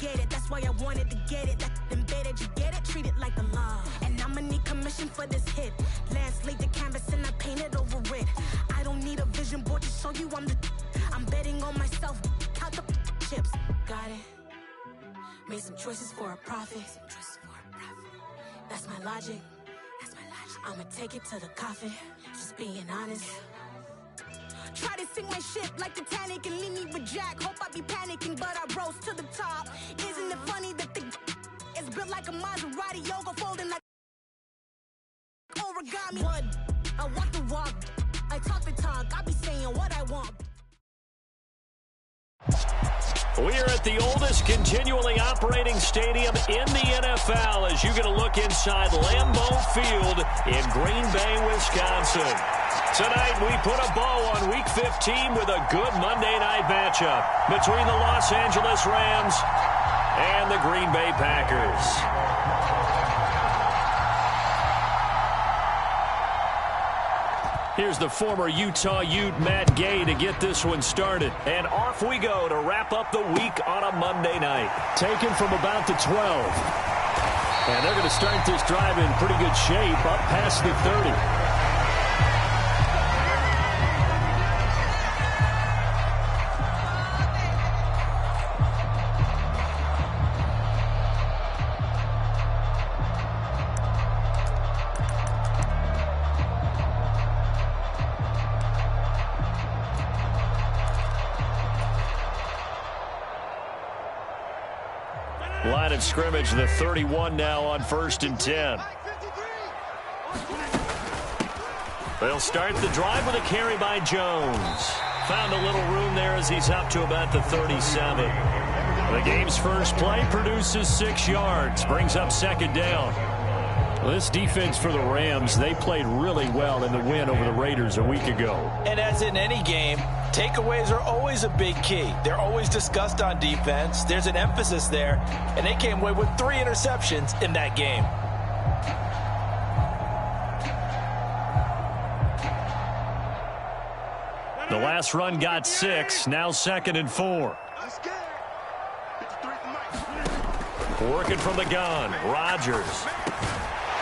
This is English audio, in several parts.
get it. That's why I wanted to get it. That embedded, you get it? Treat it like a law. And I'ma need commission for this hit. Lance laid the canvas and I painted over it. I don't need a vision board to show you I'm betting on myself. Count the chips. Got it. Made some choices for a profit. That's my logic. I'ma take it to the coffin. Just being honest. Try to sing my ship like Titanic and leave me with Jack. Hope I be panicking, but I rose to the top. Isn't it funny that the is built like a Maserati, yoga folding like origami? What? I walk the walk. I talk the talk. I be saying what I want. We are at the oldest continually operating stadium in the NFL as you get a look inside Lambeau Field in Green Bay, Wisconsin. Tonight, we put a bow on Week 15 with a good Monday night matchup between the Los Angeles Rams and the Green Bay Packers. Here's the former Utah Ute, Matt Gay, to get this one started. And off we go to wrap up the week on a Monday night. Taken from about the 12. And they're going to start this drive in pretty good shape, up past the 30. Line of scrimmage, the 31 now on 1st and 10. They'll start the drive with a carry by Jones. Found a little room there as he's up to about the 37. The game's first play produces 6 yards, brings up 2nd down. Well, this defense for the Rams, they played really well in the win over the Raiders a week ago. And as in any game, takeaways are always a big key. They're always discussed on defense. There's an emphasis there, and they came away with 3 interceptions in that game. The last run got 6, now 2nd and 4. Working from the gun, Rodgers.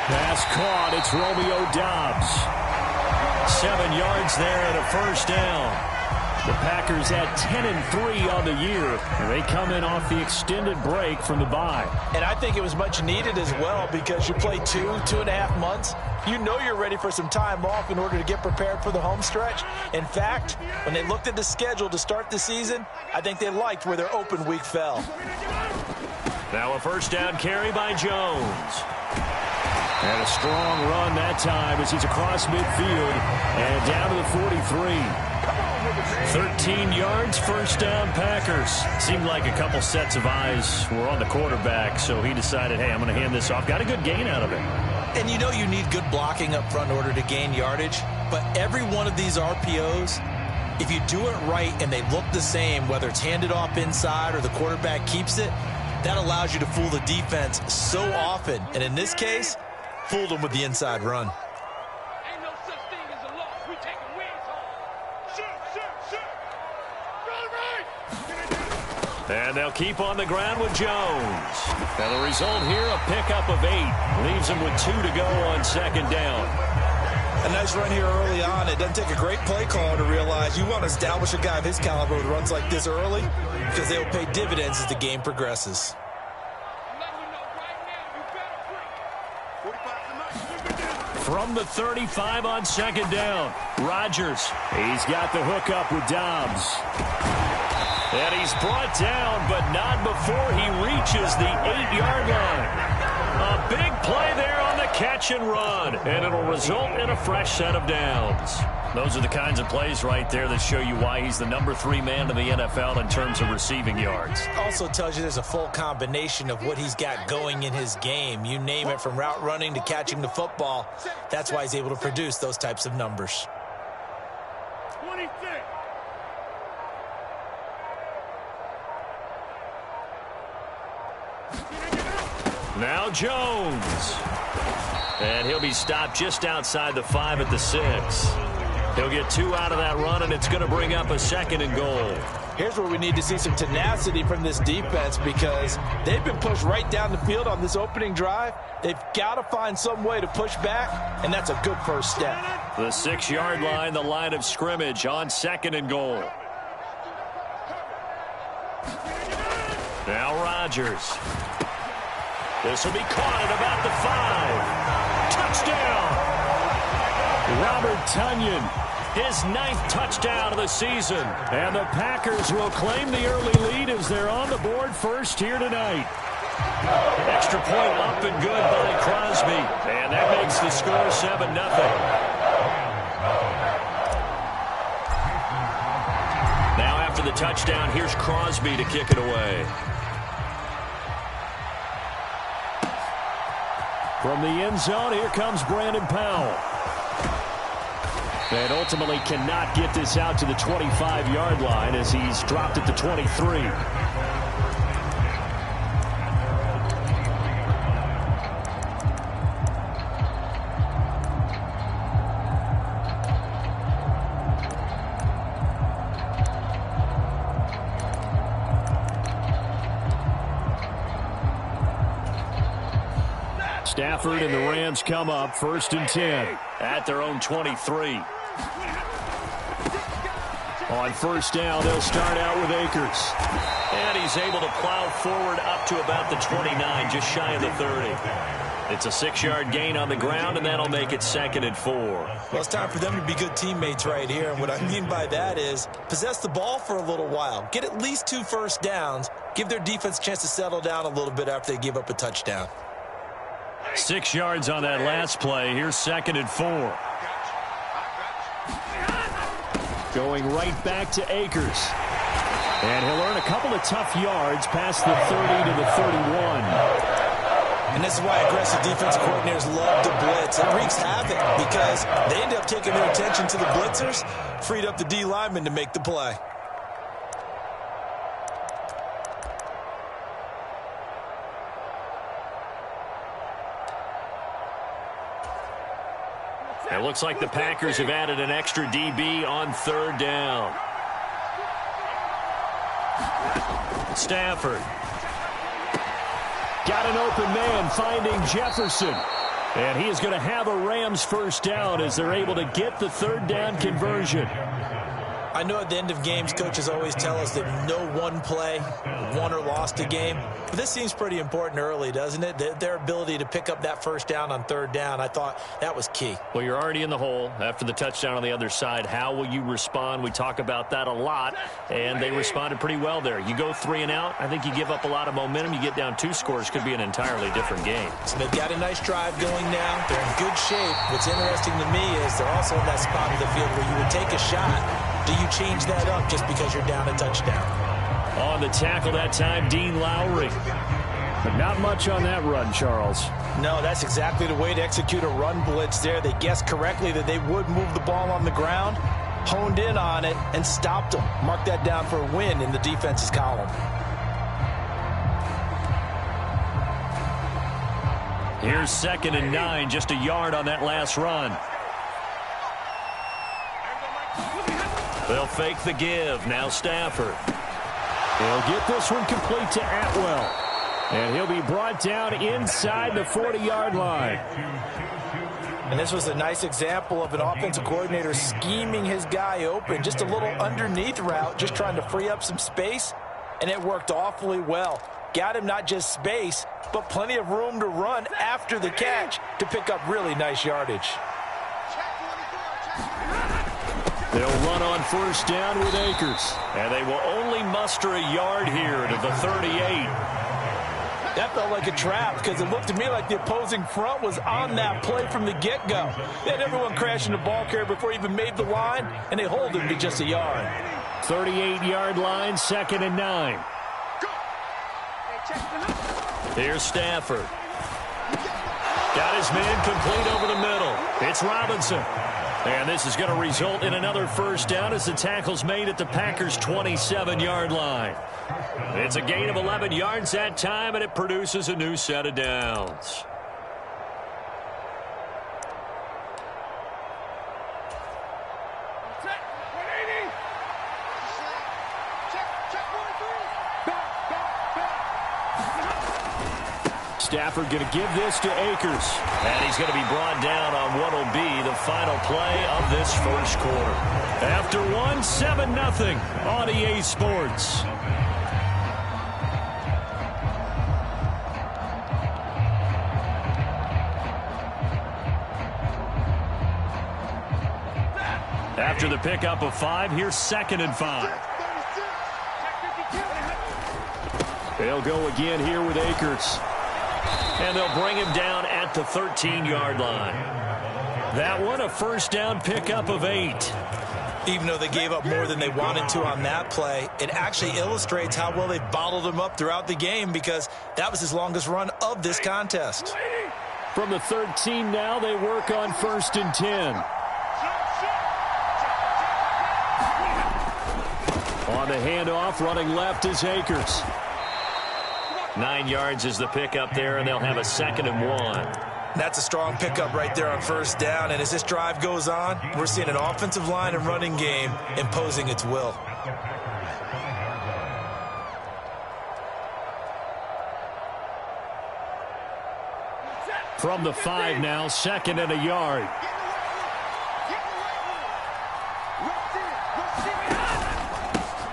Pass caught, it's Romeo Doubs. 7 yards there and a 1st down. The Packers at 10-3 on the year. They come in off the extended break from the bye. And I think it was much needed as well because you play 2.5 months. You know you're ready for some time off in order to get prepared for the home stretch. In fact, when they looked at the schedule to start the season, I think they liked where their open week fell. Now a 1st down carry by Jones. And a strong run that time as he's across midfield and down to the 43. 13 yards, 1st down Packers. Seemed like a couple sets of eyes were on the quarterback, so he decided, hey, I'm going to hand this off. Got a good gain out of it. And you know you need good blocking up front in order to gain yardage, but every one of these RPOs, if you do it right and they look the same, whether it's handed off inside or the quarterback keeps it, that allows you to fool the defense so often. And in this case, fooled them with the inside run. Ain't no such thing as a loss. We take a win home. Shoot. Run right. And they'll keep on the ground with Jones. And the result here, a pickup of 8. Leaves them with 2 to go on 2nd down. A nice run here early on. It doesn't take a great play caller to realize you want to establish a guy of his caliber with runs like this early because they will pay dividends as the game progresses. From the 35 on 2nd down, Rodgers. He's got the hook up with Dobbs. And he's brought down, but not before he reaches the 8-yard line. A big play there on the catch and run, and it'll result in a fresh set of downs. Those are the kinds of plays right there that show you why he's the number 3 man in the NFL in terms of receiving yards. Also tells you there's a full combination of what he's got going in his game. You name it, from route running to catching the football. That's why he's able to produce those types of numbers. 26. Now Jones. And he'll be stopped just outside the 5 at the 6. He'll get 2 out of that run, and it's going to bring up a 2nd and goal. Here's where we need to see some tenacity from this defense because they've been pushed right down the field on this opening drive. They've got to find some way to push back, and that's a good first step. The 6-yard line, the line of scrimmage on 2nd and goal. Now Rodgers. This will be caught at about the 5. Touchdown! Robert Tonyan. His 9th touchdown of the season. And the Packers will claim the early lead as they're on the board first here tonight. Extra point up and good by Crosby. And that makes the score 7-0. Now after the touchdown, here's Crosby to kick it away. From the end zone, here comes Brandon Powell. And ultimately cannot get this out to the 25-yard line as he's dropped at the 23. Stafford and the Rams come up 1st and 10 at their own 23. On 1st down, they'll start out with Akers. And he's able to plow forward up to about the 29, just shy of the 30. It's a 6-yard gain on the ground, and that'll make it 2nd and 4. Well, it's time for them to be good teammates right here. And what I mean by that is possess the ball for a little while. Get at least 2 first downs. Give their defense a chance to settle down a little bit after they give up a touchdown. 6 yards on that last play. Here's 2nd and 4. Going right back to Akers. And he'll earn a couple of tough yards past the 30 to the 31. And this is why aggressive defensive coordinators love to blitz. It wreaks havoc because they end up taking their attention to the blitzers, freed up the D lineman to make the play. It looks like the Packers have added an extra DB on 3rd down. Stafford. Got an open man finding Jefferson. And he is going to have a Rams first down as they're able to get the 3rd down conversion. I know at the end of games, coaches always tell us that no one play won or lost a game. But this seems pretty important early, doesn't it? Their ability to pick up that first down on 3rd down, I thought that was key. Well, you're already in the hole after the touchdown on the other side. How will you respond? We talk about that a lot, and they responded pretty well there. You go 3 and out, I think you give up a lot of momentum. You get down 2 scores, could be an entirely different game. So they've got a nice drive going now. They're in good shape. What's interesting to me is they're also in that spot of the field where you would take a shot. Do you change that up just because you're down a touchdown? On the tackle that time, Dean Lowry. But not much on that run, Charles. No, that's exactly the way to execute a run blitz there. They guessed correctly that they would move the ball on the ground, honed in on it, and stopped them. Mark that down for a win in the defense's column. Here's 2nd and 9, just a yard on that last run. They'll fake the give. Now Stafford. He'll get this one complete to Atwell. And he'll be brought down inside the 40-yard line. And this was a nice example of an offensive coordinator scheming his guy open. Just a little underneath route, just trying to free up some space. And it worked awfully well. Got him not just space, but plenty of room to run after the catch to pick up really nice yardage. They'll run on 1st down with Akers. And they will only muster a yard here to the 38. That felt like a trap because it looked to me like the opposing front was on that play from the get-go. They had everyone crashing the ball carrier before he even made the line, and they hold him to just a yard. 38-yard line, 2nd and 9. Here's Stafford. Got his man complete over the middle. It's Robinson. And this is going to result in another first down as the tackle's made at the Packers' 27-yard line. It's a gain of 11 yards that time, and it produces a new set of downs. Stafford going to give this to Akers. And he's going to be brought down on what will be the final play of this first quarter. After 7-0 on EA Sports. After the pickup of 5, here's 2nd and 5. They'll go again here with Akers. And they'll bring him down at the 13-yard line. That one, a first down pickup of 8. Even though they gave up more than they wanted to on that play, it actually illustrates how well they've bottled him up throughout the game, because that was his longest run of this contest. From the 13 now, they work on 1st and 10. On the handoff, running left is Akers. 9 yards is the pickup there, and they'll have a 2nd and 1. That's a strong pickup right there on first down, and as this drive goes on, we're seeing an offensive line and running game imposing its will. From the 5 now, 2nd and a yard.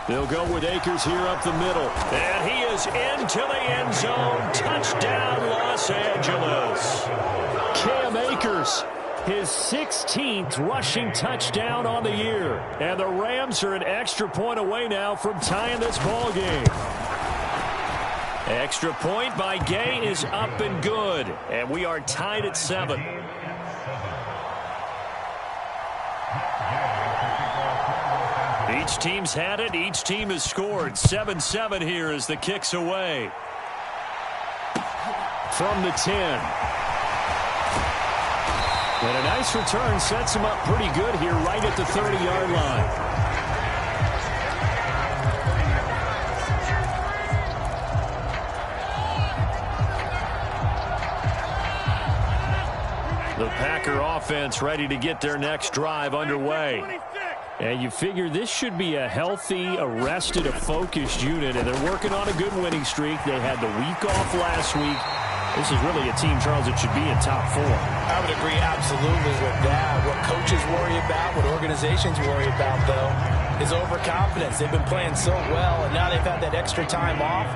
They'll go with Akers here up the middle. And he is into the end zone. Touchdown, Los Angeles. Cam Akers, his 16th rushing touchdown on the year. And the Rams are an extra point away now from tying this ball game. Extra point by Gay is up and good. And we are tied at 7. Each team's had it. Each team has scored. 7-7 here as the kick's away. From the 10. And a nice return sets him up pretty good here right at the 30-yard line. The Packer offense ready to get their next drive underway. And you figure this should be a healthy, arrested, a focused unit, and they're working on a good winning streak. They had the week off last week. This is really a team, Charles, that should be in top 4. I would agree absolutely with that. What coaches worry about, what organizations worry about, though, is overconfidence. They've been playing so well, and now they've had that extra time off.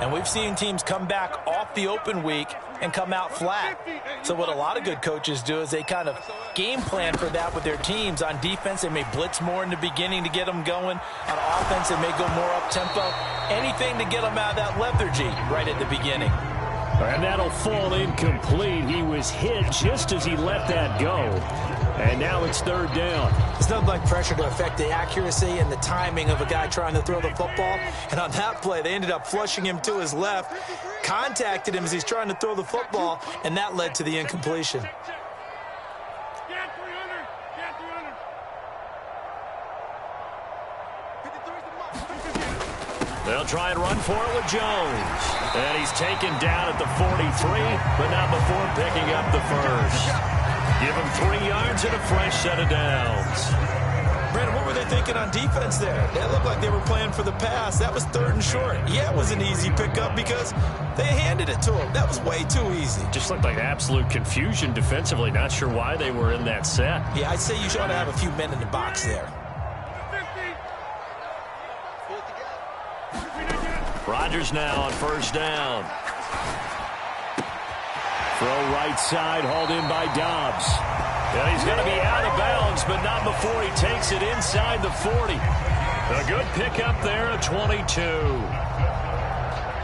And we've seen teams come back off the open week and come out flat. So what a lot of good coaches do is they kind of game plan for that with their teams. On defense, they may blitz more in the beginning to get them going. On offense, they may go more up-tempo. Anything to get them out of that lethargy right at the beginning. And that'll fall incomplete. He was hit just as he let that go. And now it's 3rd down. It's nothing like pressure to affect the accuracy and the timing of a guy trying to throw the football. And on that play, they ended up flushing him to his left, contacted him as he's trying to throw the football, and that led to the incompletion. They'll try and run for it with Jones. And he's taken down at the 43, but not before picking up the first. Give him 3 yards and a fresh set of downs. Brandon, what were they thinking on defense there? It looked like they were playing for the pass. That was 3rd and short. Yeah, it was an easy pickup because they handed it to him. That was way too easy. Just looked like absolute confusion defensively. Not sure why they were in that set. Yeah, I'd say you should have a few men in the box there. Rodgers now on 1st down. Throw right side, hauled in by Dobbs. And he's going to be out of bounds, but not before he takes it inside the 40. A good pickup there at 22.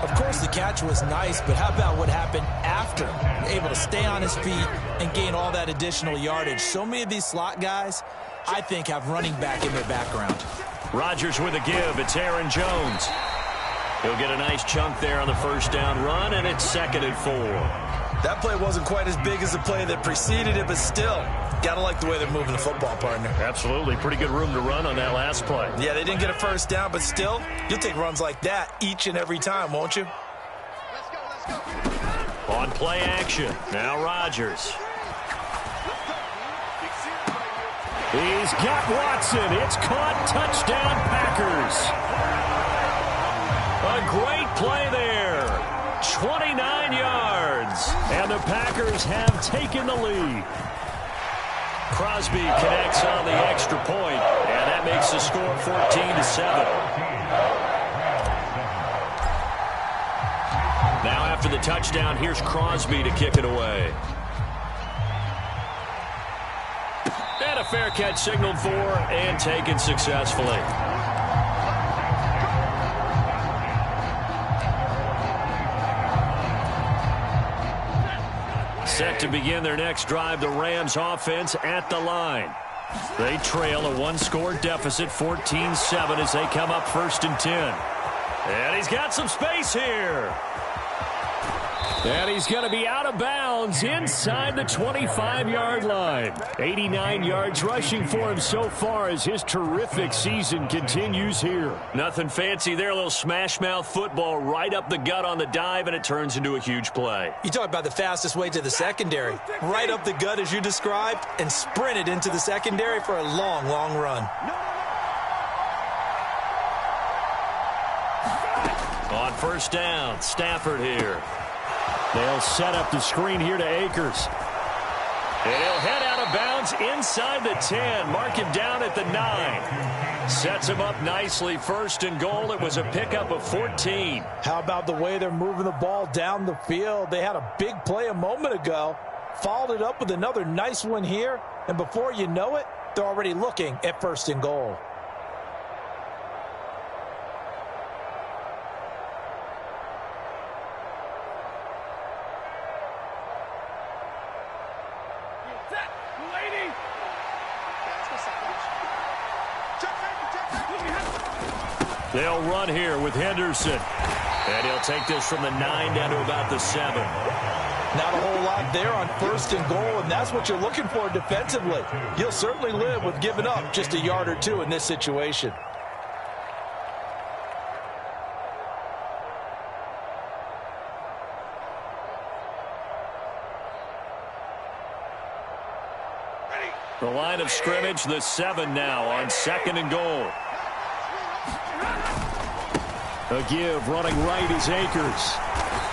Of course, the catch was nice, but how about what happened after? Able to stay on his feet and gain all that additional yardage. So many of these slot guys, I think, have running back in their background. Rodgers with a give. It's Aaron Jones. He'll get a nice chunk there on the 1st down run, and it's 2nd and 4. That play wasn't quite as big as the play that preceded it, but still, got to like the way they're moving the football, partner. Absolutely. Pretty good room to run on that last play. Yeah, they didn't get a 1st down, but still, you'll take runs like that each and every time, won't you? On play action. Now Rodgers. He's got Watson. It's caught. Touchdown, Packers. A great play there. 29 yards. the Packers have taken the lead. Crosby connects on the extra point, and that makes the score 14-7. Now after the touchdown, here's Crosby to kick it away. And a fair catch signaled for and taken successfully. Set to begin their next drive, the Rams offense at the line. They trail a one-score deficit, 14-7, as they come up 1st and 10. And he's got some space here. And he's going to be out of bounds inside the 25-yard line. 89 yards rushing for him so far as his terrific season continues here. Nothing fancy there, a little smash-mouth football right up the gut on the dive, and it turns into a huge play. You talk about the fastest way to the secondary. Right up the gut as you described, and sprinted into the secondary for a long, long run. On 1st down, Stafford here. They'll set up the screen here to Akers. And he'll head out of bounds inside the 10. Mark him down at the 9. Sets him up nicely. 1st and goal. It was a pickup of 14. How about the way they're moving the ball down the field? They had a big play a moment ago. Followed it up with another nice one here. And before you know it, they're already looking at 1st and goal. They'll run here with Henderson. And he'll take this from the 9 down to about the 7. Not a whole lot there on 1st and goal, and that's what you're looking for defensively. You'll certainly live with giving up just a yard or two in this situation. The line of scrimmage, the 7 now on 2nd and goal. A give running right is Akers.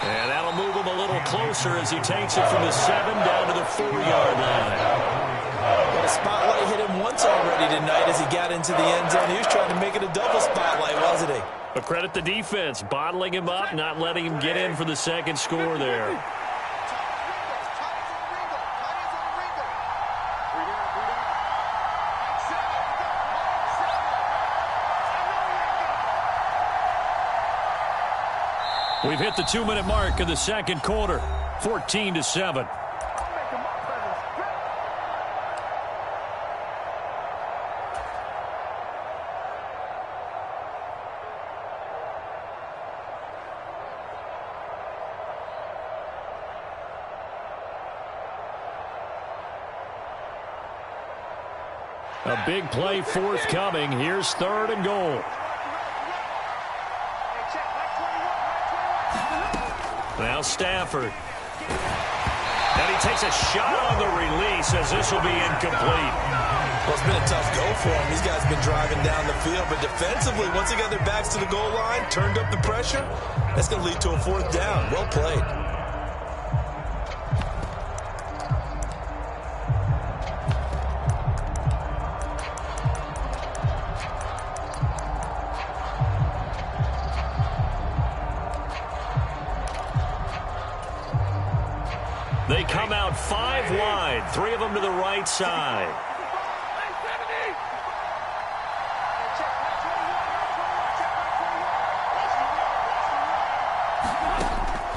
And that'll move him a little closer as he takes it from the 7 down to the 4-yard line. Well, the spotlight hit him once already tonight as he got into the end zone. He was trying to make it a double spotlight, wasn't he? But credit the defense, bottling him up, not letting him get in for the 2nd score there. We've hit the 2-minute mark of the 2nd quarter, 14-7. A big play forthcoming. Here's 3rd and goal. Now Stafford. And he takes a shot on the release as this will be incomplete. Well, it's been a tough go for him. These guys have been driving down the field, but defensively, once they got their backs to the goal line, turned up the pressure, that's going to lead to a 4th down. Well played. They come out 5 wide, 3 of them to the right side.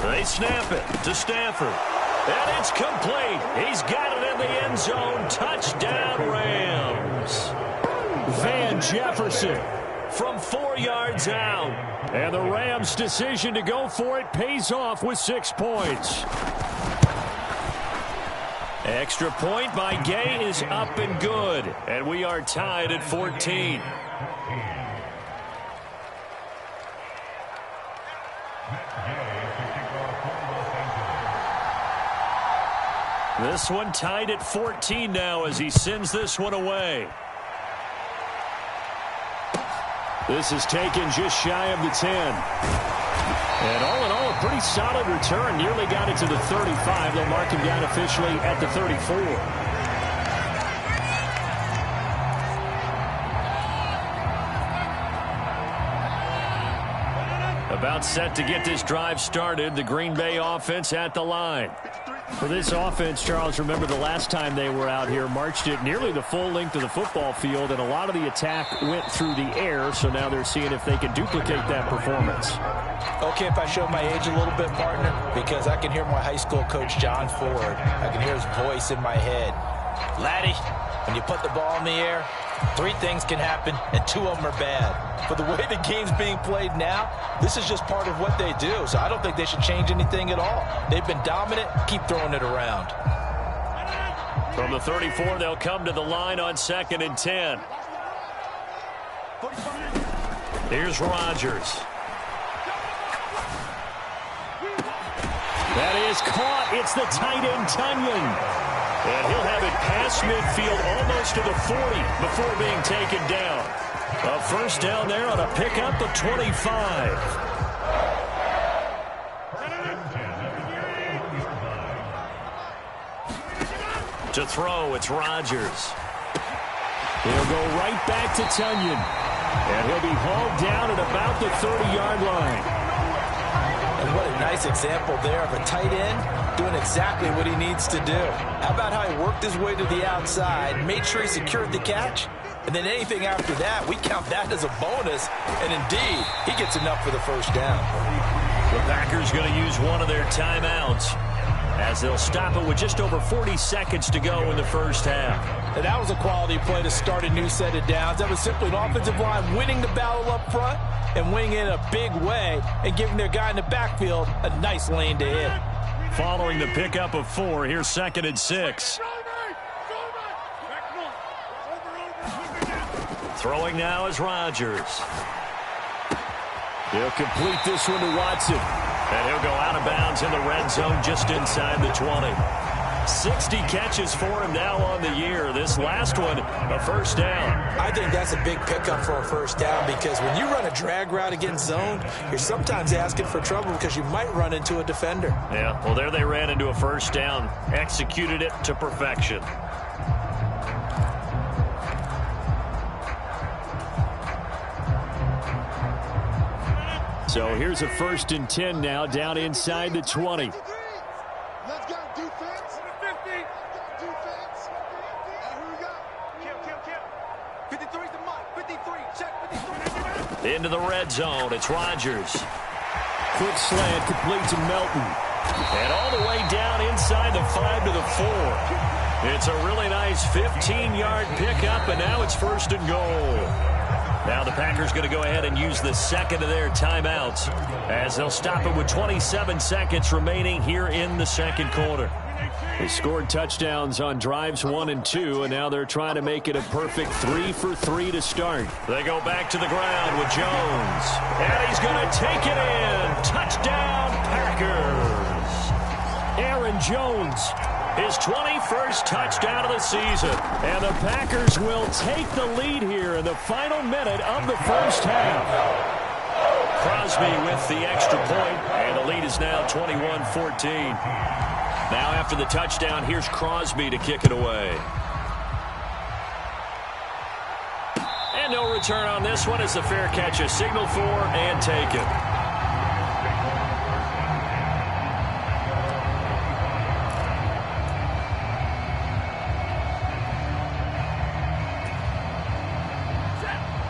They snap it to Stafford. And it's complete. He's got it in the end zone. Touchdown, Rams. Van Jefferson from 4 yards out. And the Rams' decision to go for it pays off with 6 points. Extra point by Gay is up and good. And we are tied at 14. This one tied at 14 now as he sends this one away. This is taken just shy of the 10. And all in all, a pretty solid return. Nearly got it to the 35. They'll mark him down officially at the 34. About set to get this drive started. The Green Bay offense at the line. For this offense, Charles, remember the last time they were out here, marched it nearly the full length of the football field, and a lot of the attack went through the air, so now they're seeing if they can duplicate that performance. Okay, if I show my age a little bit, partner, because I can hear my high school coach, John Ford. I can hear his voice in my head. Laddie, when you put the ball in the air, 3 things can happen, and 2 of them are bad. For the way the game's being played now, this is just part of what they do, so I don't think they should change anything at all. They've been dominant. Keep throwing it around. From the 34, they'll come to the line on 2nd and 10. Here's Rodgers. That is caught. It's the tight end, Tunyon. And he'll have it past midfield almost to the 40 before being taken down. A first down there on a pickup of 25. To throw, it's Rodgers. He'll go right back to Tunyon. And he'll be hauled down at about the 30-yard line. And what a nice example there of a tight end doing exactly what he needs to do. How about how he worked his way to the outside, made sure he secured the catch, and then anything after that, we count that as a bonus. And indeed, he gets enough for the first down. The Packers going to use one of their timeouts as they'll stop it with just over 40 seconds to go in the first half. And that was a quality play to start a new set of downs. That was simply an offensive line winning the battle up front and winning in a big way and giving their guy in the backfield a nice lane to hit. Following the pickup of 4, here's 2nd and 6. Throwing now is Rodgers. He'll complete this one to Watson. And he'll go out of bounds in the red zone just inside the 20. 60 catches for him now on the year. This last one, a first down. I think that's a big pickup for a first down because when you run a drag route against zone, you're sometimes asking for trouble because you might run into a defender. Yeah, well, there they ran into a first down. Executed it to perfection. So here's a 1st and 10 now down inside the 20. Let's go, defense. 50. Defense. Here we go. Kill. 53's the mark. 53. Check 53. Into the red zone. It's Rodgers. Quick slant complete to Melton. And all the way down inside the 5 to the 4. It's a really nice 15-yard pickup, and now it's 1st and goal. Now the Packers going to go ahead and use the 2nd of their timeouts as they'll stop it with 27 seconds remaining here in the 2nd quarter. They scored touchdowns on drives 1 and 2, and now they're trying to make it a perfect 3 for 3 to start. They go back to the ground with Jones. And he's going to take it in. Touchdown, Packers. Aaron Jones. His 21st touchdown of the season. And the Packers will take the lead here in the final minute of the first half. Crosby with the extra point, and the lead is now 21-14. Now after the touchdown, here's Crosby to kick it away. And no return on this one as the fair catch is signaled for and taken.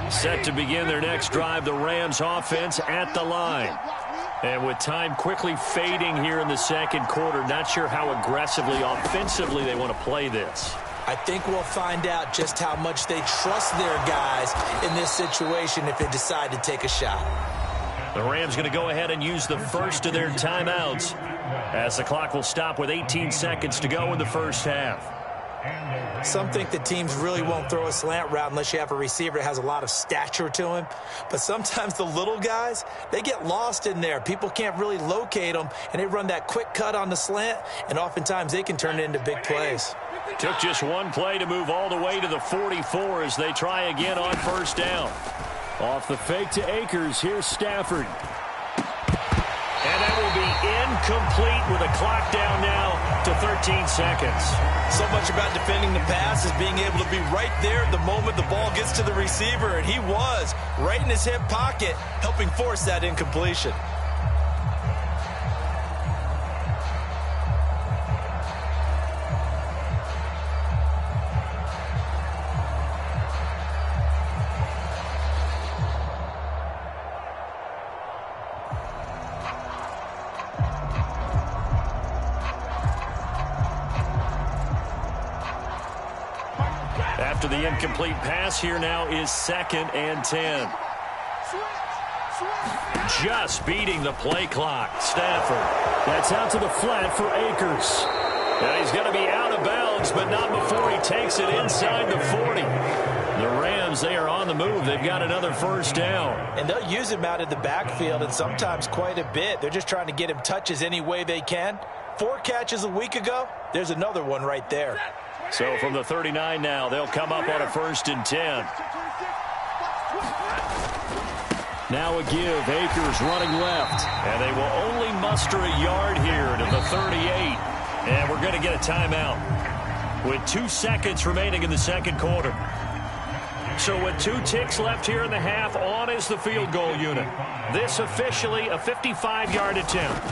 Set to begin their next drive, the Rams offense at the line. And with time quickly fading here in the 2nd quarter, not sure how aggressively, offensively they want to play this. I think we'll find out just how much they trust their guys in this situation if they decide to take a shot. The Rams going to go ahead and use the 1st of their timeouts as the clock will stop with 18 seconds to go in the first half. Some think the teams really won't throw a slant route unless you have a receiver that has a lot of stature to him. But sometimes the little guys, they get lost in there. People can't really locate them, and they run that quick cut on the slant, and oftentimes they can turn it into big plays. Took just one play to move all the way to the 44 as they try again on first down. Off the fake to Akers, here's Stafford. And that will be incomplete with a clock down now to 13 seconds. So much about defending the pass is being able to be right there the moment the ball gets to the receiver, and he was right in his hip pocket, helping force that incompletion. After the incomplete pass, here now is 2nd and 10. Just beating the play clock. Stafford. That's out to the flat for Akers. And he's going to be out of bounds, but not before he takes it inside the 40. The Rams, they are on the move. They've got another first down. And they'll use him out of the backfield, and sometimes quite a bit. They're just trying to get him touches any way they can. 4 catches a week ago. There's another one right there. So from the 39 now, they'll come up on a 1st and 10. Now a give. Akers running left. And they will only muster a yard here to the 38. And we're going to get a timeout with 2 seconds remaining in the second quarter. So with 2 ticks left here in the half, on is the field goal unit. This officially a 55-yard attempt.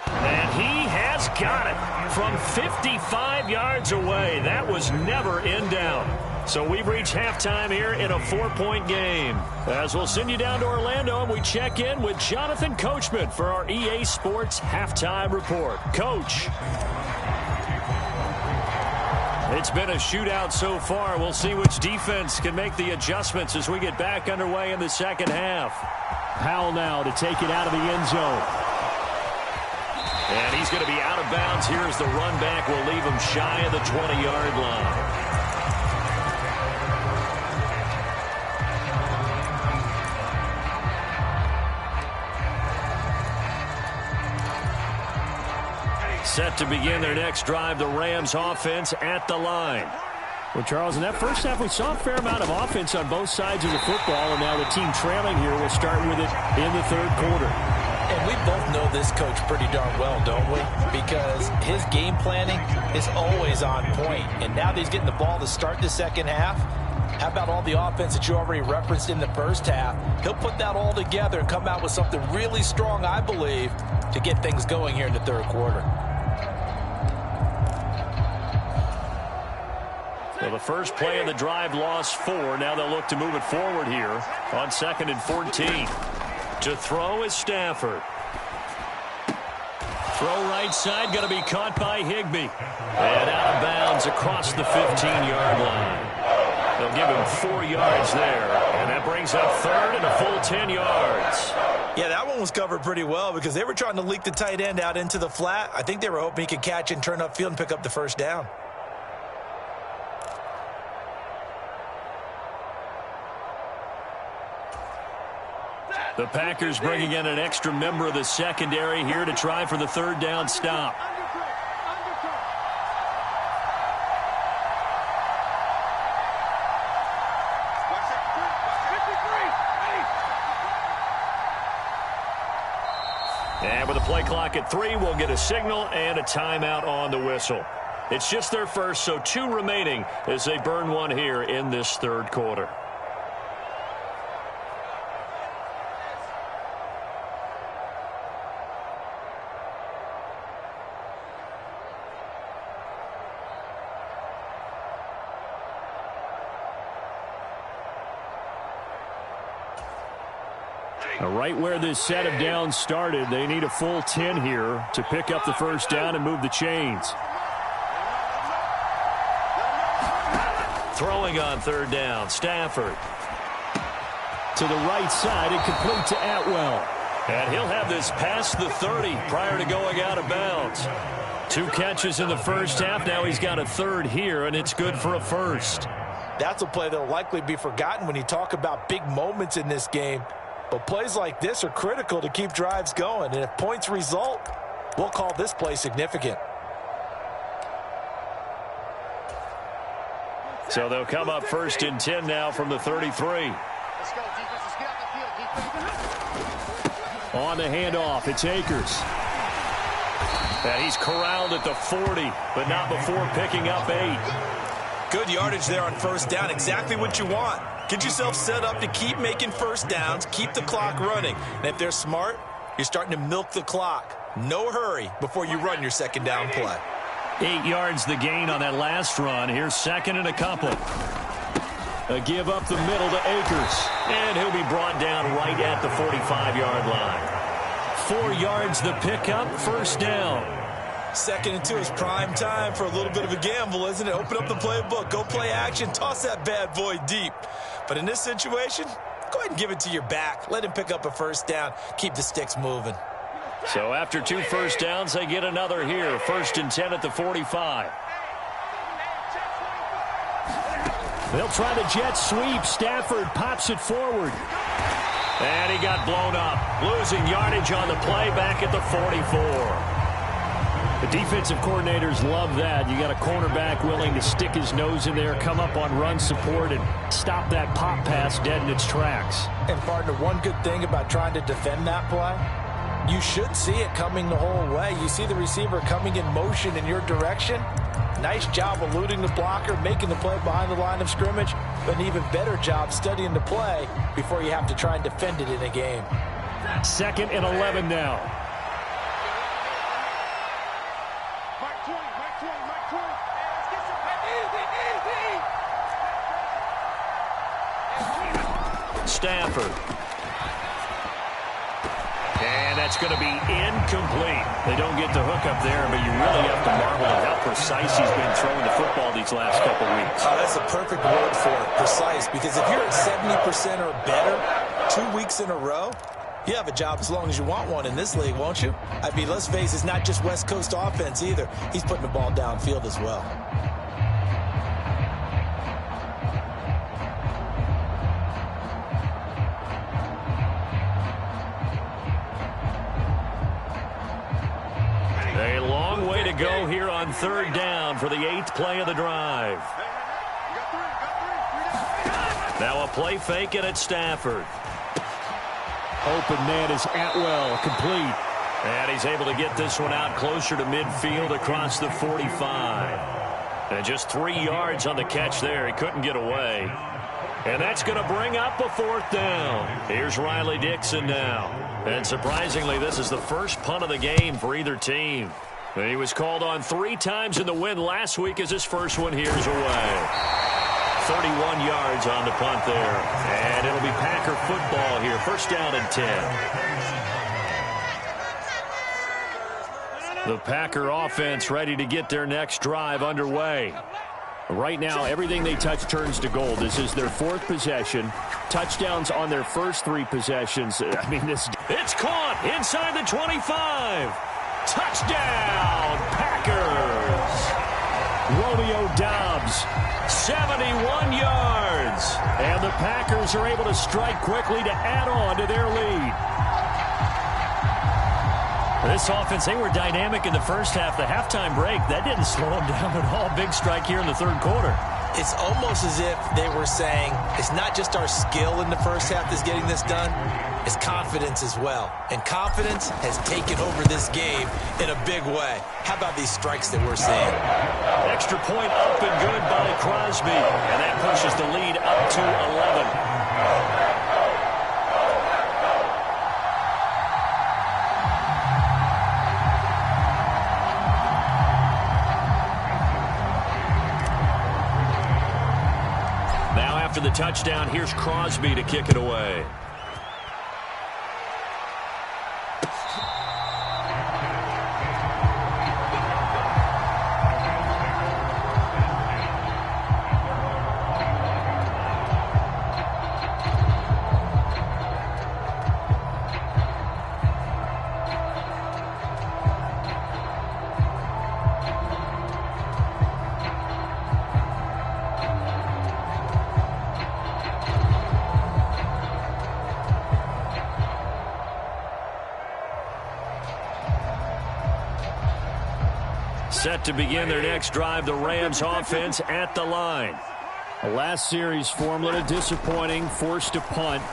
And he has got it from 55 yards away. That was never in doubt. So we've reached halftime here in a 4-point game. As we'll send you down to Orlando, and we check in with Jonathan Coachman for our EA Sports Halftime Report. Coach. It's been a shootout so far. We'll see which defense can make the adjustments as we get back underway in the second half. Powell now to take it out of the end zone. And he's going to be out of bounds. Here's the run back. We'll leave him shy of the 20-yard line. Set to begin their next drive, the Rams offense at the line. Well, Charles, in that first half, we saw a fair amount of offense on both sides of the football, and now the team trailing here will start with it in the third quarter. And we both know this coach pretty darn well, don't we? Because his game planning is always on point. And now that he's getting the ball to start the second half, how about all the offense that you already referenced in the first half? He'll put that all together and come out with something really strong, I believe, to get things going here in the third quarter. Well, the first play of the drive lost 4. Now they'll look to move it forward here on 2nd and 14. To throw is Stafford. Throw right side, going to be caught by Higbee. And out of bounds across the 15-yard line. They'll give him 4 yards there. And that brings up 3rd and a full 10 yards. Yeah, that one was covered pretty well because they were trying to leak the tight end out into the flat. I think they were hoping he could catch and turn upfield and pick up the first down. The Packers bringing in an extra member of the secondary here to try for the 3rd down stop. And with the play clock at 3, we'll get a signal and a timeout on the whistle. It's just their first, so 2 remaining as they burn 1 here in this third quarter. Right where this set of downs started, they need a full 10 here to pick up the first down and move the chains. Throwing on 3rd down, Stafford. To the right side, incomplete to Atwell. And he'll have this past the 30 prior to going out of bounds. 2 catches in the first half. Now he's got a 3rd here, and it's good for a first. That's a play that will likely be forgotten when you talk about big moments in this game. But plays like this are critical to keep drives going. And if points result, we'll call this play significant. So they'll come up 1st and 10 now from the 33. Let's go, defense. Let's get out the field, defense. On the handoff, it's Akers. And he's corralled at the 40, but not before picking up 8. Good yardage there on first down. Exactly what you want. Get yourself set up to keep making first downs, keep the clock running. And if they're smart, you're starting to milk the clock. No hurry before you run your second down play. 8 yards the gain on that last run. Here's second and a couple. A give up the middle to Akers. And he'll be brought down right at the 45-yard line. 4 yards the pickup, first down. 2nd and 2 is prime time for a little bit of a gamble, isn't it? Open up the playbook, go play action, toss that bad boy deep. But in this situation, go ahead and give it to your back. Let him pick up a first down. Keep the sticks moving. So after 2 first downs, they get another here. 1st and 10 at the 45. They'll try the jet sweep. Stafford pops it forward. And he got blown up. Losing yardage on the play back at the 44. The defensive coordinators love that. You got a cornerback willing to stick his nose in there, come up on run support, and stop that pop pass dead in its tracks. And, partner, one good thing about trying to defend that play, you should see it coming the whole way. You see the receiver coming in motion in your direction. Nice job eluding the blocker, making the play behind the line of scrimmage, but an even better job studying the play before you have to try and defend it in a game. 2nd and 11 now. Stafford. And that's going to be incomplete. They don't get the hook up there, but you really have to marvel at how precise he's been throwing the football these last couple weeks. Oh, that's a perfect word for it, precise, because if you're at 70% or better 2 weeks in a row, you have a job as long as you want one in this league, won't you? I mean, let's face it, it's not just West Coast offense either. He's putting the ball downfield as well. A long way to go here on 3rd down for the 8th play of the drive. Now a play fake and it's Stafford. Open man is Atwell, complete. And he's able to get this one out closer to midfield across the 45. And just 3 yards on the catch there. He couldn't get away. And that's going to bring up a 4th down. Here's Riley Dixon now. And surprisingly, this is the first punt of the game for either team. And he was called on 3 times in the win last week as his first one here's away. 31 yards on the punt there. And it'll be Packer football here. 1st down and 10. The Packer offense ready to get their next drive underway. Right now, everything they touch turns to gold. This is their 4th possession. Touchdowns on their first 3 possessions. I mean, it's caught inside the 25. Touchdown, Packers. Romeo Doubs, 71 yards. And the Packers are able to strike quickly to add on to their lead. This offense, they were dynamic in the first half. The halftime break, that didn't slow them down at all. Big strike here in the 3rd quarter. It's almost as if they were saying, it's not just our skill in the first half that's getting this done, it's confidence as well. And confidence has taken over this game in a big way. How about these strikes that we're seeing? Extra point up and good by Crosby. And that pushes the lead up to 11. After the touchdown, here's Crosby to kick it away. Set to begin their next drive, the Rams offense at the line. The last series for them, a little disappointing, forced to punt.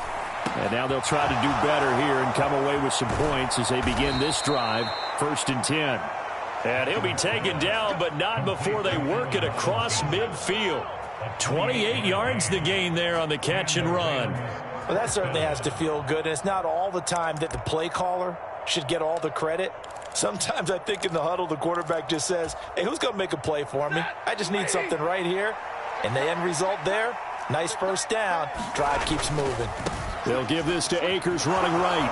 And now they'll try to do better here and come away with some points as they begin this drive. 1st and 10. And he'll be taken down, but not before they work it across midfield. 28 yards the gain there on the catch and run. Well, that certainly has to feel good. And it's not all the time that the play caller should get all the credit. Sometimes I think in the huddle, the quarterback just says, hey, who's going to make a play for me? I just need something right here. And the end result there, nice first down. Drive keeps moving. They'll give this to Akers running right.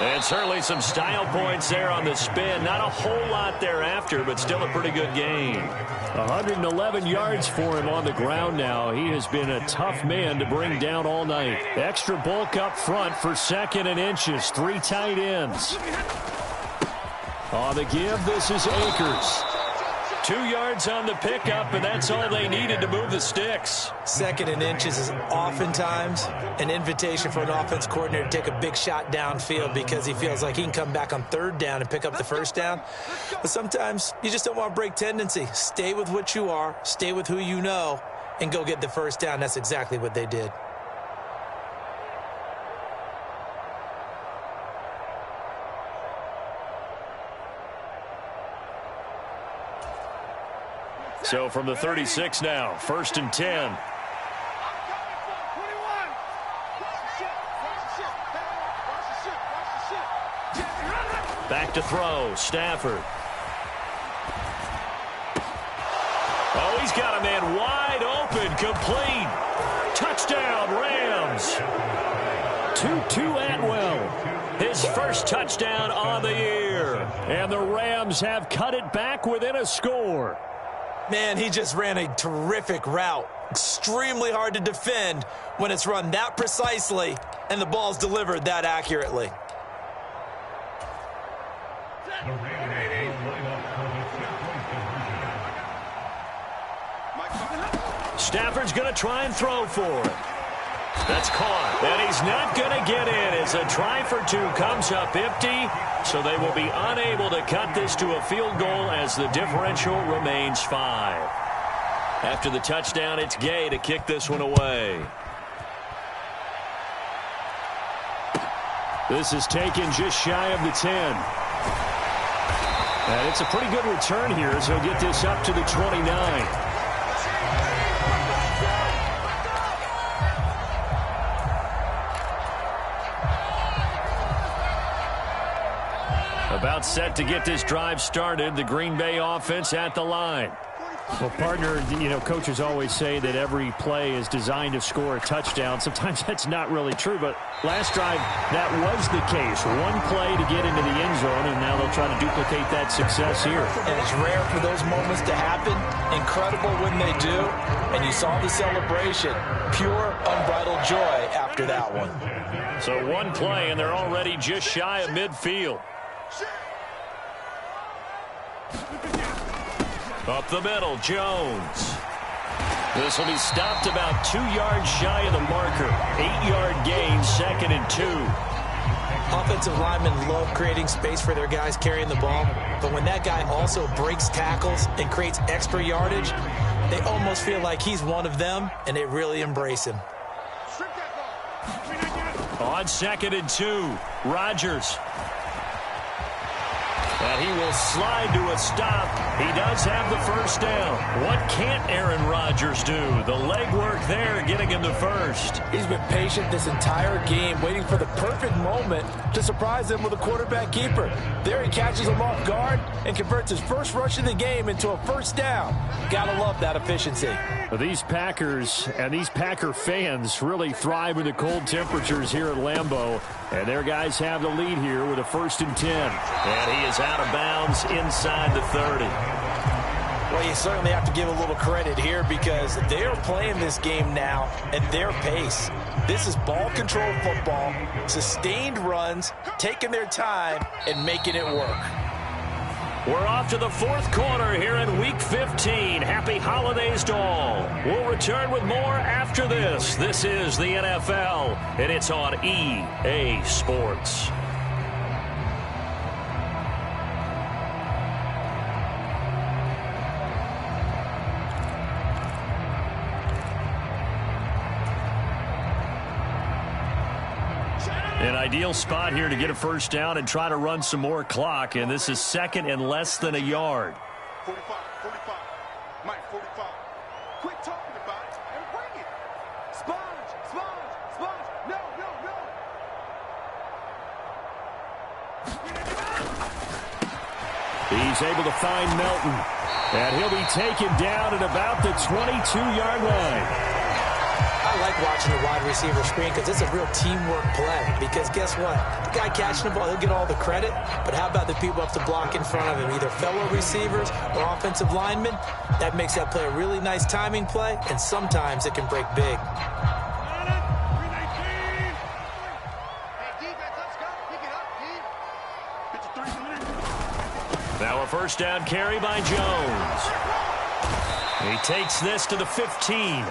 And certainly some style points there on the spin. Not a whole lot thereafter, but still a pretty good gain. 111 yards for him on the ground now. He has been a tough man to bring down all night. Extra bulk up front for 2nd and inches. 3 tight ends. On the give, this is Akers. 2 yards on the pickup, and that's all they needed to move the sticks. 2nd and inches is oftentimes an invitation for an offense coordinator to take a big shot downfield because he feels like he can come back on 3rd down and pick up the 1st down. But sometimes you just don't want to break tendency. Stay with what you are, stay with who you know, and go get the 1st down. That's exactly what they did. So from the 36 now, 1st and 10. Back to throw, Stafford. Oh, he's got a man wide open, complete. Touchdown, Rams. Tutu Atwell, his first touchdown on the year. And the Rams have cut it back within a score. Man, he just ran a terrific route. Extremely hard to defend when it's run that precisely and the ball's delivered that accurately. Stafford's going to try and throw for it. That's caught. And he's not going to get in as a try for 2 comes up empty. So they will be unable to cut this to a field goal as the differential remains 5. After the touchdown, it's Gay to kick this one away. This is taken just shy of the 10. And it's a pretty good return here as he'll get this up to the 29. About set to get this drive started. The Green Bay offense at the line. Well, partner, you know, coaches always say that every play is designed to score a touchdown. Sometimes that's not really true, but last drive, that was the case. One play to get into the end zone, and now they'll try to duplicate that success here. And it's rare for those moments to happen. Incredible when they do. And you saw the celebration. Pure, unbridled joy after that one. So one play, and they're already just shy of midfield. Up the middle, Jones. This will be stopped about 2 yards shy of the marker. 8-yard gain, 2nd and 2. Offensive linemen love creating space for their guys carrying the ball, but when that guy also breaks tackles and creates extra yardage, they almost feel like he's one of them, and they really embrace him. On 2nd and 2, Rodgers. And he will slide to a stop. He does have the 1st down. What can't Aaron Rodgers do? The legwork there getting him the 1st. He's been patient this entire game, waiting for the perfect moment to surprise him with a quarterback keeper. There he catches him off guard and converts his first rush of the game into a 1st down. Gotta love that efficiency. These Packers and these Packer fans really thrive in the cold temperatures here at Lambeau. And their guys have the lead here with a 1st and 10. And he is out of bounds inside the 30. Well, you certainly have to give a little credit here because they're playing this game now at their pace. This is ball control football, sustained runs, taking their time, and making it work. We're off to the 4th quarter here in Week 15. Happy holidays to all. We'll return with more after this. This is the NFL, and it's on EA Sports. ideal spot here to get a first down and try to run some more clock, and this is second and less than a yard. 45, 45. Mike, 45. Quit talking about it and bring it. Sponge, sponge, sponge. No, no, no. He's able to find Melton, and he'll be taken down at about the 22-yard line. I like watching the wide receiver screen because it's a real teamwork play. Because guess what? The guy catching the ball, he'll get all the credit. But how about the people up to block in front of him, either fellow receivers or offensive linemen? That makes that play a really nice timing play, and sometimes it can break big. Now a first down carry by Jones. He takes this to the 15.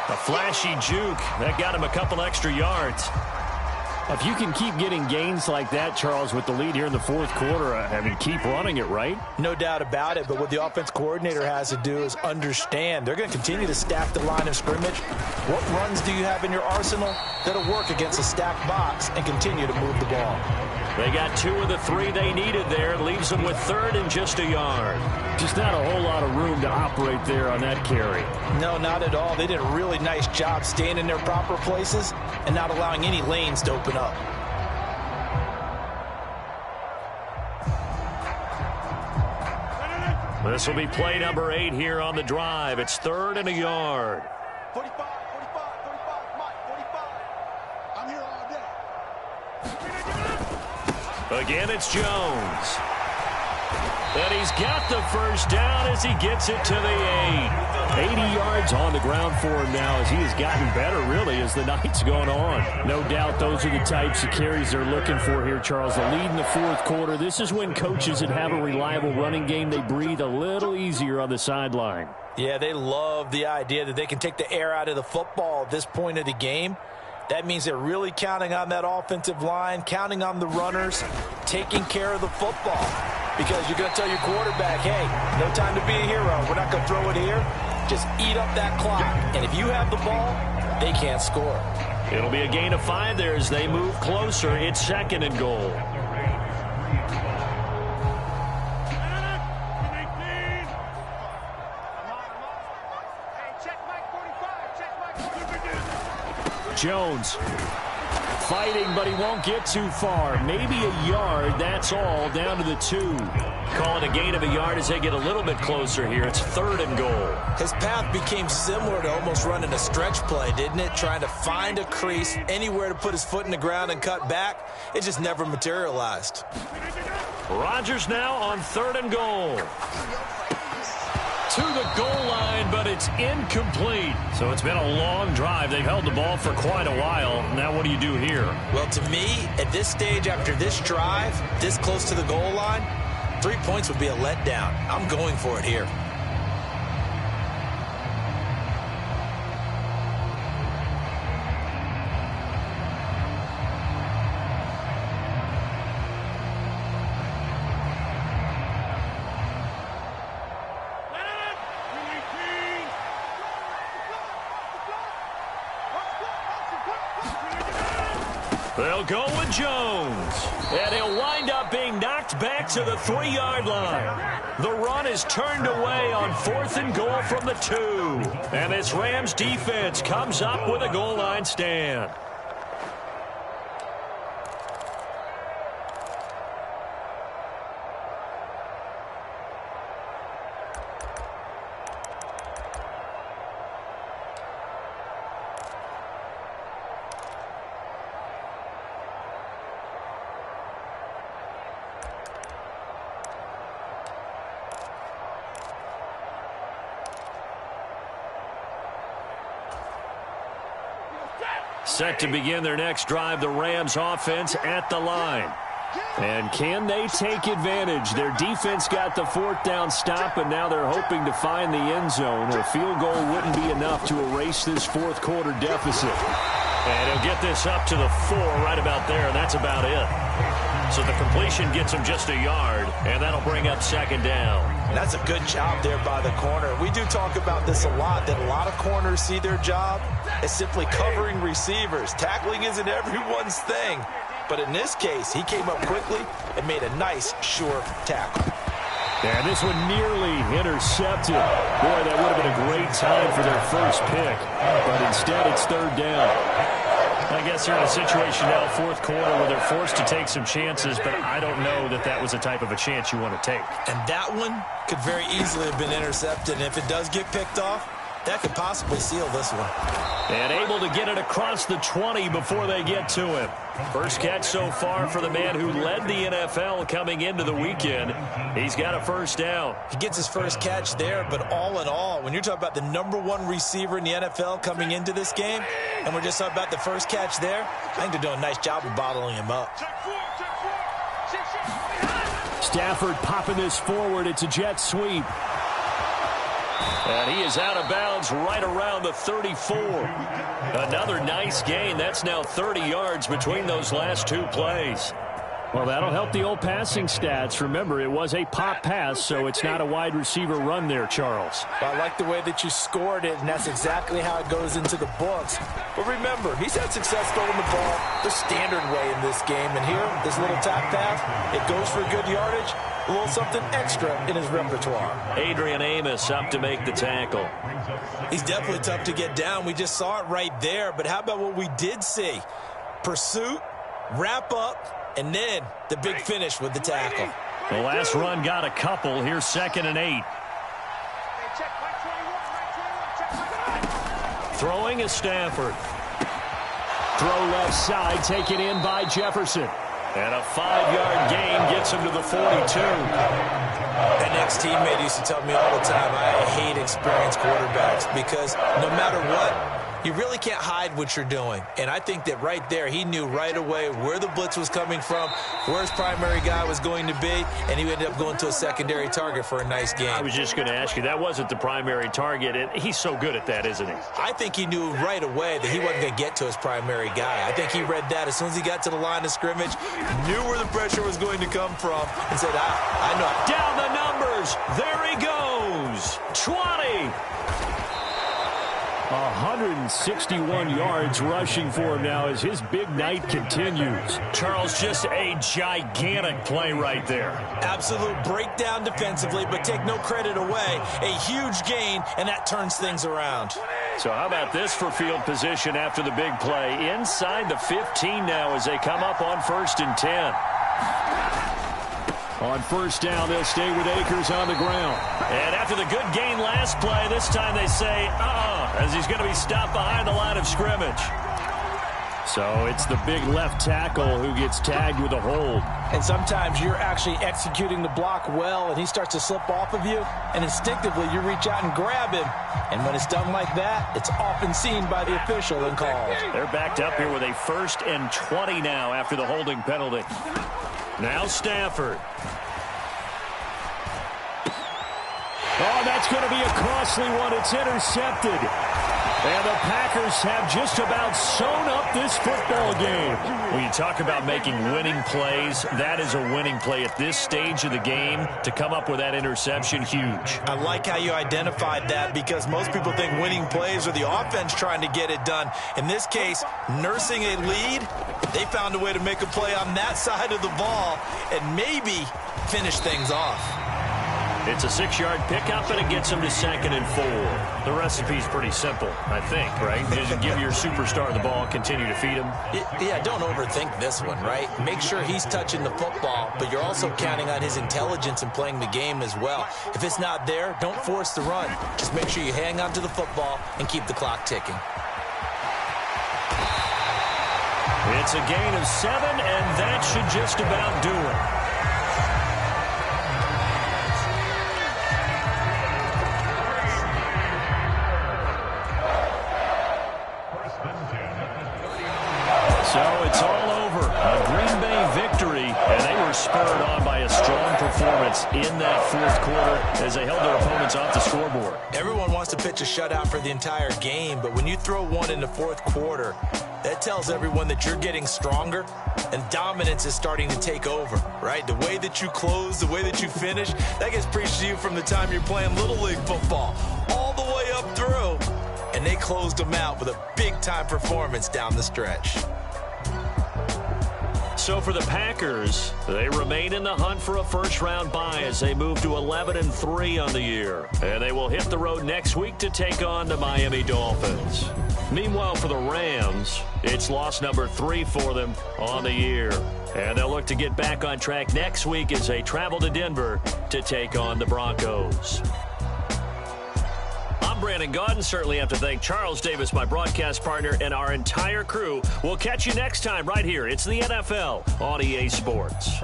A flashy juke. That got him a couple extra yards. If you can keep getting gains like that, Charles, with the lead here in the fourth quarter, I mean, keep running it, right? No doubt about it, but what the offense coordinator has to do is understand. They're going to continue to stack the line of scrimmage. What runs do you have in your arsenal that'll work against a stacked box and continue to move the ball? They got 2 of the 3 they needed there. Leaves them with third and just a yard. Just not a whole lot of room to operate there on that carry. No, not at all. They did a really nice job staying in their proper places and not allowing any lanes to open up. This will be play number 8 here on the drive. It's third and a yard. 45, 45, 45, Mike, 45. I'm here all day. Again, it's Jones. And he's got the first down as he gets it to the 8. 80 yards on the ground for him now as he has gotten better, really, as the night's gone on. No doubt those are the types of carries they're looking for here, Charles. The lead in the fourth quarter. This is when coaches that have a reliable running game, they breathe a little easier on the sideline. Yeah, they love the idea that they can take the air out of the football at this point of the game. That means they're really counting on that offensive line, counting on the runners, taking care of the football. Because you're going to tell your quarterback, hey, no time to be a hero. We're not going to throw it here. Just eat up that clock. And if you have the ball, they can't score. It'll be a gain of 5 there as they move closer. It's second and goal. Jones fighting, but he won't get too far. Maybe a yard, that's all, down to the 2. Calling a gain of a yard as they get a little bit closer here. It's third and goal. His path became similar to almost running a stretch play, didn't it? Trying to find a crease, anywhere to put his foot in the ground and cut back. It just never materialized. Rodgers now on third and goal. To the goal line, but it's incomplete. So it's been a long drive. They've held the ball for quite a while. Now what do you do here? Well, to me, at this stage, after this drive, this close to the goal line, 3 points would be a letdown. I'm going for it here. They'll go with Jones. And he'll wind up being knocked back to the 3-yard line. The run is turned away on fourth and goal from the 2. And this Rams defense comes up with a goal line stand. Set to begin their next drive, the Rams offense at the line. And can they take advantage? Their defense got the fourth down stop, and now they're hoping to find the end zone. A field goal wouldn't be enough to erase this fourth quarter deficit. And he'll get this up to the 4 right about there, and that's about it. So the completion gets him just a yard, and that'll bring up second down. That's a good job there by the corner. We do talk about this a lot, that a lot of corners see their job as simply covering receivers. Tackling isn't everyone's thing. But in this case, he came up quickly and made a nice, sure tackle. And this one nearly intercepted. Boy, that would have been a great time for their first pick. But instead, it's third down. I guess they're in a situation now, fourth quarter, where they're forced to take some chances, but I don't know that that was the type of a chance you want to take. And that one could very easily have been intercepted. And if it does get picked off, that could possibly seal this one. And able to get it across the 20 before they get to him. First catch so far for the man who led the NFL coming into the weekend. He's got a first down. He gets his first catch there, but all in all, when you're talking about the #1 receiver in the NFL coming into this game, and we're just talking about the first catch there, I think they're doing a nice job of bottling him up. Stafford popping this forward. It's a jet sweep. And he is out of bounds right around the 34. Another nice gain. That's now 30 yards between those last two plays. Well, that'll help the old passing stats. Remember, it was a pop pass, so it's not a wide receiver run there, Charles. Well, I like the way that you scored it, and that's exactly how it goes into the books. But remember, he's had success throwing the ball the standard way in this game. And here, this little tap pass, it goes for good yardage, a little something extra in his repertoire. Adrian Amos up to make the tackle. He's definitely tough to get down. We just saw it right there. But how about what we did see? Pursuit, wrap up, and then the big finish with the tackle. The last run got a couple. Here's 2nd and 8. Throwing is Stafford. Throw left side, taken in by Jefferson. And a 5-yard gain gets him to the 42. An ex-teammate used to tell me all the time, I hate experienced quarterbacks because no matter what, you really can't hide what you're doing. And I think that right there, he knew right away where the blitz was coming from, where his primary guy was going to be, and he ended up going to a secondary target for a nice game. I was just going to ask you, that wasn't the primary target, and he's so good at that, isn't he? I think he knew right away that he wasn't going to get to his primary guy. I think he read that as soon as he got to the line of scrimmage, knew where the pressure was going to come from, and said, I know. Down the numbers. There he goes. 20. 161 yards rushing for him now as his big night continues. Charles, just a gigantic play right there. Absolute breakdown defensively, but take no credit away. A huge gain, and that turns things around. So how about this for field position after the big play? Inside the 15 now as they come up on 1st and 10. On first down, they'll stay with Akers on the ground. And after the good gain last play, this time they say, as he's going to be stopped behind the line of scrimmage. So it's the big left tackle who gets tagged with a hold. And sometimes you're actually executing the block well, and he starts to slip off of you, and instinctively you reach out and grab him. And when it's done like that, it's often seen by the official and called. They're backed up here with a 1st and 20 now after the holding penalty. Now Stafford. Oh, that's going to be a costly one. It's intercepted. And the Packers have just about sewn up this football game. When you talk about making winning plays, that is a winning play at this stage of the game. To come up with that interception, huge. I like how you identified that because most people think winning plays are the offense trying to get it done. In this case, nursing a lead, they found a way to make a play on that side of the ball and maybe finish things off. It's a 6-yard pickup, and it gets him to 2nd and 4. The recipe's pretty simple, I think, right? Just give your superstar the ball, continue to feed him. Yeah, don't overthink this one, right? Make sure he's touching the football, but you're also counting on his intelligence in playing the game as well. If it's not there, don't force the run. Just make sure you hang on to the football and keep the clock ticking. It's a gain of 7, and that should just about do it. So it's all over. A Green Bay victory, and they were spurred on by a strong performance in that fourth quarter as they held their opponents off the scoreboard. Everyone wants to pitch a shutout for the entire game, but when you throw one in the fourth quarter, that tells everyone that you're getting stronger and dominance is starting to take over, right? The way that you close, the way that you finish, that gets preached to you from the time you're playing Little League football all the way up through. And they closed them out with a big-time performance down the stretch. So for the Packers, they remain in the hunt for a first-round bye as they move to 11-3 on the year. And they will hit the road next week to take on the Miami Dolphins. Meanwhile, for the Rams, it's loss number 3 for them on the year. And they'll look to get back on track next week as they travel to Denver to take on the Broncos. I'm Brandon Gaudin. Certainly have to thank Charles Davis, my broadcast partner, and our entire crew. We'll catch you next time right here. It's the NFL on EA Sports.